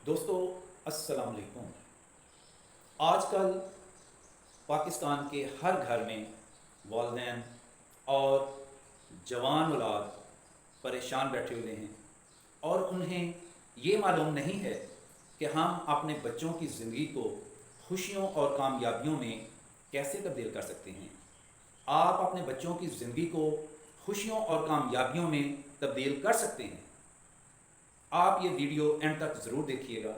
दोस्तों अस्सलाम वालेकुम। आजकल पाकिस्तान के हर घर में वालिदैन और जवान औलाद परेशान बैठे हुए हैं और उन्हें ये मालूम नहीं है कि हम अपने बच्चों की ज़िंदगी को खुशियों और कामयाबियों में कैसे तब्दील कर सकते हैं। आप अपने बच्चों की ज़िंदगी को खुशियों और कामयाबियों में तब्दील कर सकते हैं। आप ये वीडियो एंड तक ज़रूर देखिएगा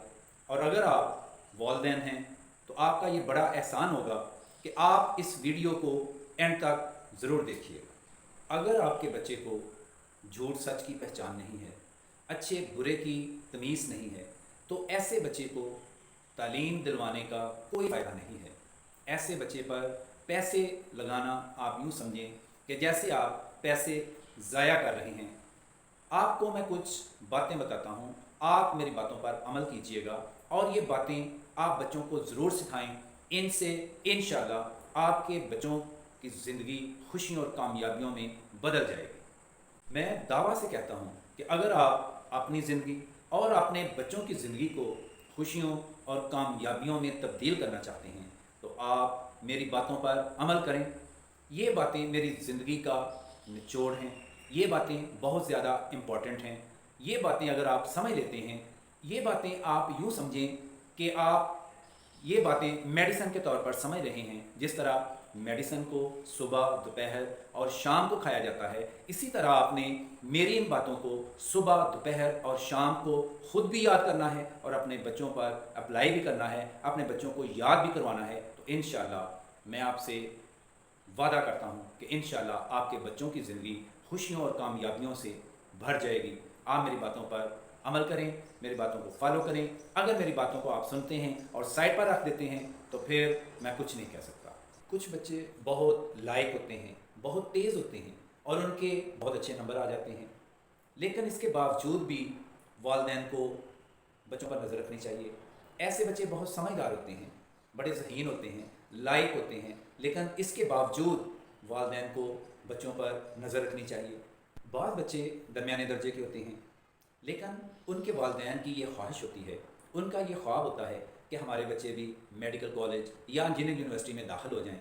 और अगर आप वालिदैन हैं तो आपका ये बड़ा एहसान होगा कि आप इस वीडियो को एंड तक ज़रूर देखिएगा। अगर आपके बच्चे को झूठ सच की पहचान नहीं है, अच्छे बुरे की तमीज़ नहीं है, तो ऐसे बच्चे को तालीम दिलवाने का कोई फ़ायदा नहीं है। ऐसे बच्चे पर पैसे लगाना आप यूँ समझें कि जैसे आप पैसे ज़ाया कर रहे हैं। आपको मैं कुछ बातें बताता हूँ, आप मेरी बातों पर अमल कीजिएगा और ये बातें आप बच्चों को ज़रूर सिखाएं। इनसे इंशाल्लाह आपके बच्चों की ज़िंदगी खुशियों और कामयाबियों में बदल जाएगी। मैं दावा से कहता हूँ कि अगर आप अपनी ज़िंदगी और अपने बच्चों की ज़िंदगी को खुशियों और कामयाबियों में तब्दील करना चाहते हैं तो आप मेरी बातों पर अमल करें। ये बातें मेरी ज़िंदगी का निचोड़ हैं, ये बातें बहुत ज़्यादा इम्पॉर्टेंट हैं। ये बातें अगर आप समझ लेते हैं, ये बातें आप यूँ समझें कि आप ये बातें मेडिसिन के तौर पर समझ रहे हैं। जिस तरह मेडिसिन को सुबह, दोपहर और शाम को खाया जाता है, इसी तरह आपने मेरी इन बातों को सुबह, दोपहर और शाम को खुद भी याद करना है और अपने बच्चों पर अप्लाई भी करना है, अपने बच्चों को याद भी करवाना है। तो इंशाल्लाह मैं आपसे वादा करता हूँ कि इंशाल्लाह आपके बच्चों की ज़िंदगी खुशियों और कामयाबियों से भर जाएगी। आप मेरी बातों पर अमल करें, मेरी बातों को फॉलो करें। अगर मेरी बातों को आप सुनते हैं और साइड पर रख देते हैं तो फिर मैं कुछ नहीं कह सकता। कुछ बच्चे बहुत लायक होते हैं, बहुत तेज़ होते हैं और उनके बहुत अच्छे नंबर आ जाते हैं, लेकिन इसके बावजूद भी वालिदैन को बच्चों पर नज़र रखनी चाहिए। ऐसे बच्चे बहुत समझदार होते हैं, बड़े ज़हीन होते हैं, लायक होते हैं, लेकिन इसके बावजूद वालिदैन को बच्चों पर नज़र रखनी चाहिए। बाद बच्चे दरमियाने दर्जे के होते हैं, लेकिन उनके वालिदैन की ये ख्वाहिश होती है, उनका ये ख्वाब होता है कि हमारे बच्चे भी मेडिकल कॉलेज या इंजीनियरिंग यूनिवर्सिटी में दाखिल हो जाएं।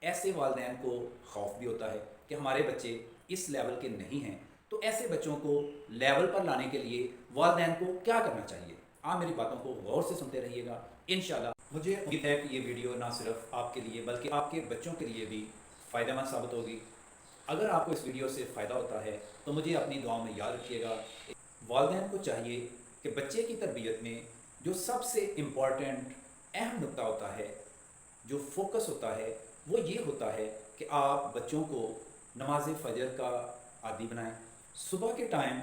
ऐसे वालिदैन को खौफ भी होता है कि हमारे बच्चे इस लेवल के नहीं हैं। तो ऐसे बच्चों को लेवल पर लाने के लिए वालिदैन को क्या करना चाहिए? आप मेरी बातों को गौर से सुनते रहिएगा। इंशाल्लाह मुझे उम्मीद है कि ये वीडियो ना सिर्फ आपके लिए बल्कि आपके बच्चों के लिए भी फ़ायदेमंद साबित होगी। अगर आपको इस वीडियो से फ़ायदा होता है तो मुझे अपनी दुआओं में याद रखिएगा। वालिदैन को चाहिए कि बच्चे की तरबियत में जो सबसे इम्पॉर्टेंट अहम नुक्ता होता है, जो फोकस होता है, वो ये होता है कि आप बच्चों को नमाज फ़जर का आदी बनाएं। सुबह के टाइम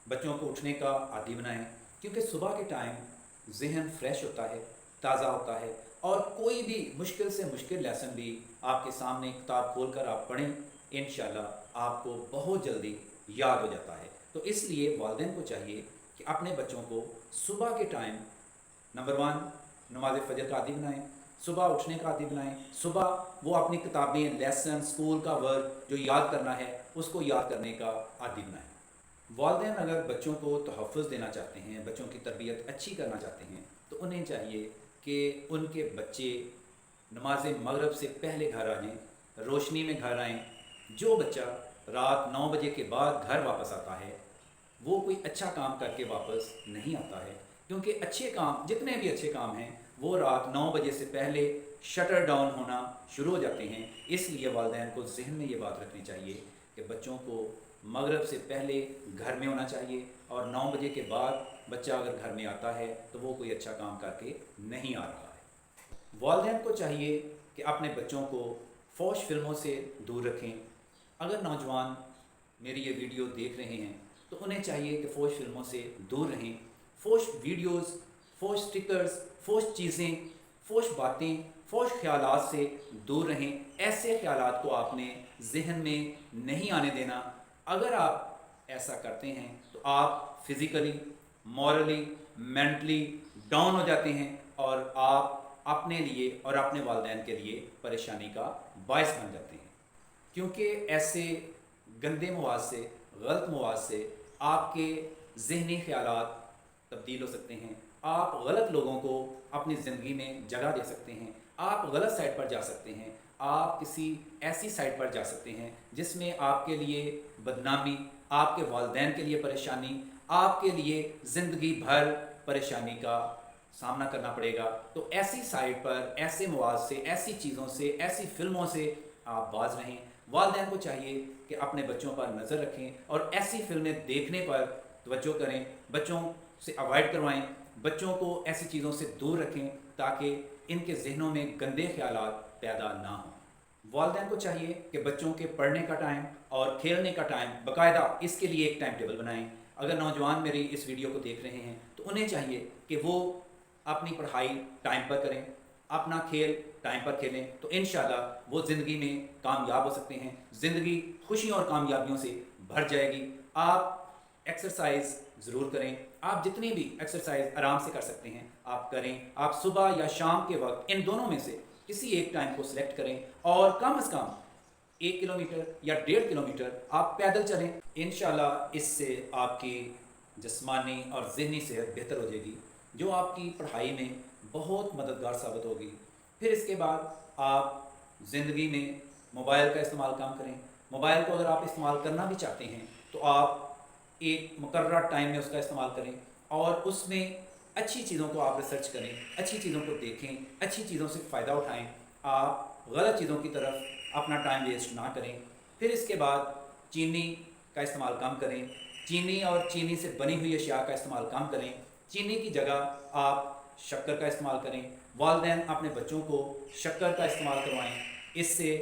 बच्चों को उठने का आदी बनाएं, क्योंकि सुबह के टाइम ज़हन फ्रेश होता है, ताज़ा होता है और कोई भी मुश्किल से मुश्किल लेसन भी आपके सामने किताब खोल कर आप पढ़ें, इंशाल्लाह आपको बहुत जल्दी याद हो जाता है। तो इसलिए वालिदैन को चाहिए कि अपने बच्चों को सुबह के टाइम नंबर 1 नमाज फ़जर का आदी बनाएं, सुबह उठने का आदी बनाएं। सुबह वो अपनी किताबें, लेसन, स्कूल का वर्क जो याद करना है उसको याद करने का आदी बनाएं। वालिदैन अगर बच्चों को तहफ़्फ़ुज़ देना चाहते हैं, बच्चों की तरबियत अच्छी करना चाहते हैं, तो उन्हें चाहिए कि उनके बच्चे नमाज मगरिब से पहले घर आ जाएँ, रोशनी में घर आएँ। जो बच्चा रात 9 बजे के बाद घर वापस आता है वो कोई अच्छा काम करके वापस नहीं आता है, क्योंकि अच्छे काम, जितने भी अच्छे काम हैं, वो रात 9 बजे से पहले शटर डाउन होना शुरू हो जाते हैं। इसलिए वालिदैन को ज़हन में ये बात रखनी चाहिए कि बच्चों को मगरिब से पहले घर में होना चाहिए और 9 बजे के बाद बच्चा अगर घर में आता है तो वो कोई अच्छा काम करके नहीं आ रहा है। वालिदैन को चाहिए कि अपने बच्चों को फौश फिल्मों से दूर रखें। अगर नौजवान मेरी ये वीडियो देख रहे हैं तो उन्हें चाहिए कि फ़ोश फिल्मों से दूर रहें। फ़ोश वीडियोस, फ़ोश स्टिकर्स, फ़ोश चीज़ें, फ़ोश बातें, फ़ोश ख़यालात से दूर रहें। ऐसे ख़यालात को आपने ज़हन में नहीं आने देना। अगर आप ऐसा करते हैं तो आप फ़िज़िकली, मॉरली, मेंटली डाउन हो जाते हैं और आप अपने लिए और अपने वालिदैन के लिए परेशानी का बायस बन जाते हैं, क्योंकि ऐसे गंदे मवाद से, गलत मवाद से आपके ज़हनी ख़यालात तब्दील हो सकते हैं آپ غلط لوگوں کو اپنی زندگی میں جگہ دے سکتے ہیں، آپ غلط سائٹ پر جا سکتے ہیں، آپ کسی ایسی سائٹ پر جا سکتے ہیں جس میں آپ کے لیے بدنامی، آپ کے والدین کے لیے پریشانی، آپ کے لیے زندگی بھر پریشانی کا سامنا کرنا پڑے گا۔ تو ایسی سائٹ پر ایسے مواد سے، ایسی چیزوں سے، ایسی فلموں سے آپ باز رہیں۔ والدین کو چاہیے کہ اپنے بچوں پر نظر رکھیں اور ایسی فلمیں دیکھنے پر توجہ کریں، بچوں سے اوائڈ کروائیں، بچوں کو ایسی چیزوں سے دور رکھیں تاکہ ان کے ذہنوں میں گندے خیالات پیدا نہ ہوں۔ والدین کو چاہیے کہ بچوں کے پڑھنے کا ٹائم اور کھیلنے کا ٹائم باقاعدہ اس کے لیے ایک ٹائم ٹیبل بنائیں۔ اگر نوجوان میری اس ویڈیو کو دیکھ رہے ہیں تو انہیں چاہیے کہ وہ اپنی پڑھائی ٹائم پر کریں، اپنا کھیل ٹائم پر کھیلیں، تو انشاءاللہ وہ زندگی میں کامیاب ہو سکتے ہیں، زندگی خوشیوں اور کامیابیوں سے بھر جائے گی۔ آپ ایکسرسائز ضرور کریں، آپ جتنی بھی ایکسرسائز آرام سے کر سکتے ہیں آپ کریں۔ آپ صبح یا شام کے وقت ان دونوں میں سے کسی ایک ٹائم کو سلیکٹ کریں اور کم از کم 1 کلومیٹر یا 1.5 کلومیٹر آپ پیدل چلیں۔ انشاءاللہ اس سے آپ کی جسمانی اور ذہنی صحت بہتر ہو جائے گی، جو آپ کی پڑھائی میں بہت مددگار ثابت ہوگی۔ پھر اس کے بعد آپ زندگی میں موبائل کا استعمال کم کریں۔ موبائل کو اگر آپ استعمال کرنا بھی چاہتے ہیں تو آپ ایک مقررہ ٹائم میں اس کا استعمال کریں اور اس میں اچھی چیزوں کو آپ ریسرچ کریں، اچھی چیزوں کو دیکھیں، اچھی چیزوں سے فائدہ اٹھائیں۔ آپ غلط چیزوں کی طرف اپنا ٹائم ویسٹ نہ کریں۔ پھر اس کے بعد چینی کا استعمال کم کریں، چینی اور چینی سے بنی ہوئی اشیاء کا استعمال کم کریں۔ چینی کی جگہ آپ شکر کا استعمال کریں۔ والدین اپنے بچوں کو شکر کا استعمال کروائیں، اس سے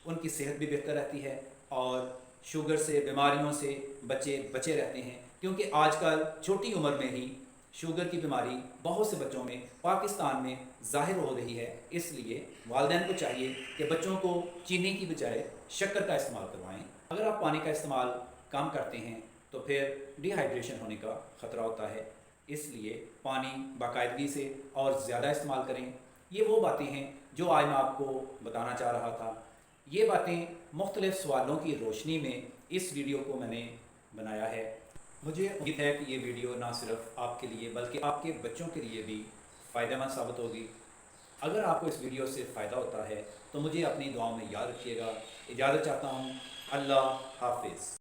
ان کی صحت بھی بہتر رہتی ہے اور شوگر سے، بیماریوں سے بچے بچے رہتے ہیں، کیونکہ آج کل چھوٹی عمر میں ہی شوگر کی بیماری بہت سے بچوں میں پاکستان میں ظاہر ہو رہی ہے۔ اس لیے والدین کو چاہیے کہ بچوں کو چینی کی بجائے شکر کا استعمال کروائیں۔ اگر آپ پانی کا استعمال کم کرتے ہیں تو پھر ڈی ہائیڈریشن ہونے کا خطرہ ہوتا ہے، اس لیے پانی باقاعدگی سے اور زیادہ استعمال کریں۔ یہ وہ باتیں ہیں جو آج میں آپ کو بتانا چاہ رہا تھا۔ یہ باتیں مختلف سوالوں کی روشنی میں اس ویڈیو کو میں نے بنایا ہے۔ مجھے امید ہے کہ یہ ویڈیو نہ صرف آپ کے لیے بلکہ آپ کے بچوں کے لیے بھی فائدہ مند ثابت ہوگی۔ اگر آپ کو اس ویڈیو سے فائدہ ہوتا ہے تو مجھے اپنی دعاؤں میں یاد رکھیے گا۔ اجازت چاہتا ہوں۔ اللہ حافظ۔